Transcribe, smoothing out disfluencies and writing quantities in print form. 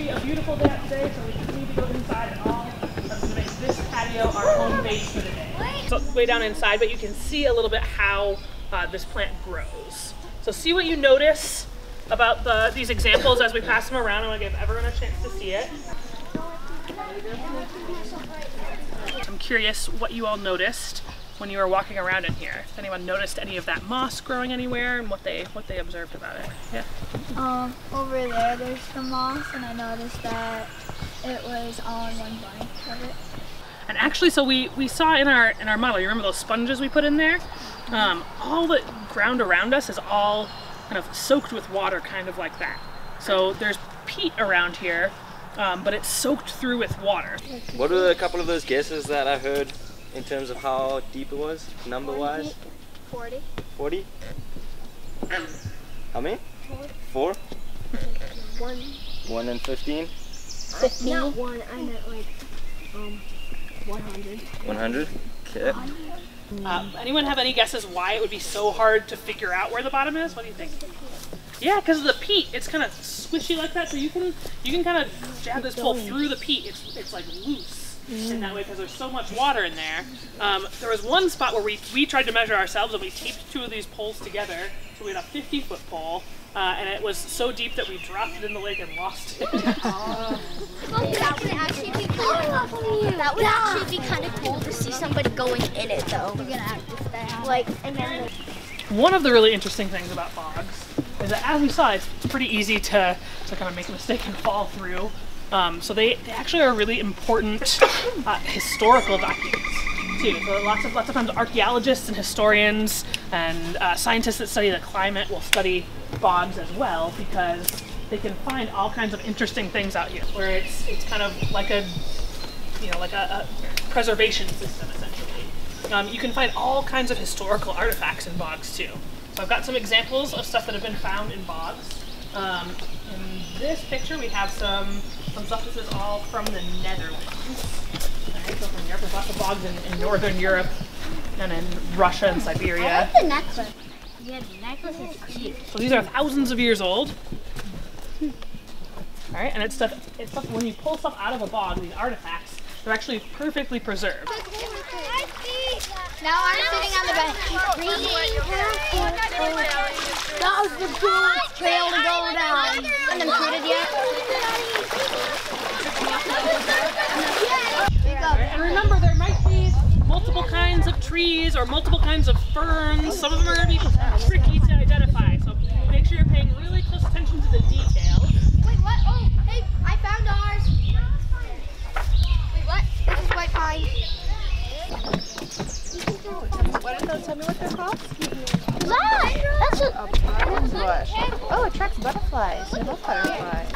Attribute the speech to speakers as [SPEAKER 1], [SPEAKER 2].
[SPEAKER 1] be a beautiful day out today, so we just need to go inside and all. I'm going to make this patio our home base for the day. So way down inside, but you can see a little bit how this plant grows. So see what you notice about these examples as we pass them around. I want to give everyone a chance to see it. I'm curious what you all noticed when you were walking around in here. If anyone noticed any of that moss growing anywhere and what they observed about it. Yeah.
[SPEAKER 2] Over there's the moss, and I noticed that it was on one bank of it.
[SPEAKER 1] And actually, so we saw in our model, you remember those sponges we put in there? All the ground around us is all kind of soaked with water, kind of like that. So there's peat around here, but it's soaked through with water.
[SPEAKER 3] What were a couple of those guesses that I heard in terms of how deep it was, number-wise?
[SPEAKER 2] 40.
[SPEAKER 3] 40? How many? 4?
[SPEAKER 2] 1.
[SPEAKER 3] 1 and 15?
[SPEAKER 2] 15. Not 1, I meant like 100.
[SPEAKER 3] 100? Okay.
[SPEAKER 1] Anyone have any guesses why it would be so hard to figure out where the bottom is? What do you think? Yeah, because of the peat. It's kind of squishy like that, so you can kind of jab this pole through the peat. It's like loose in that way because there's so much water in there. There was one spot where we tried to measure ourselves and we taped 2 of these poles together, so we had a 50-foot pole, and it was so deep that we dropped it in the lake and lost it.
[SPEAKER 4] That would actually be cool. That would actually be kind of cool to see somebody going in it, though. Like, and then
[SPEAKER 1] One of the really interesting things about bogs is that, as we saw, it's pretty easy to kind of make a mistake and fall through. So they actually are really important historical documents too. So lots of times archaeologists and historians and scientists that study the climate will study bogs as well, because they can find all kinds of interesting things out here where it's kind of like a preservation system essentially. You can find all kinds of historical artifacts in bogs too. So I've got some examples of stuff that have been found in bogs. In this picture we have some stuff. This is all from the Netherlands. Alright, so from Europe, there's lots of bogs in Northern Europe and in Russia and Siberia.
[SPEAKER 4] I like the necklace. Yeah, the necklace is cute.
[SPEAKER 1] So these are thousands of years old. Alright, and it's stuff when you pull stuff out of a bog, these artifacts, they're actually perfectly preserved.
[SPEAKER 4] Now I'm sitting on the bench.
[SPEAKER 2] That was the coolest trail to go down.
[SPEAKER 4] Haven't included yet.
[SPEAKER 1] And remember, there might be multiple kinds of trees or multiple kinds of ferns. Some of them are going to be tricky to identify, so make sure you're paying really close attention to the details.
[SPEAKER 4] Wait, what? Oh, hey, I found ours. Wait, what? This is white pine.
[SPEAKER 5] What are those? Tell me what they're called.
[SPEAKER 4] Look! That's
[SPEAKER 5] A pine bush. Oh, it attracts butterflies. I love butterflies.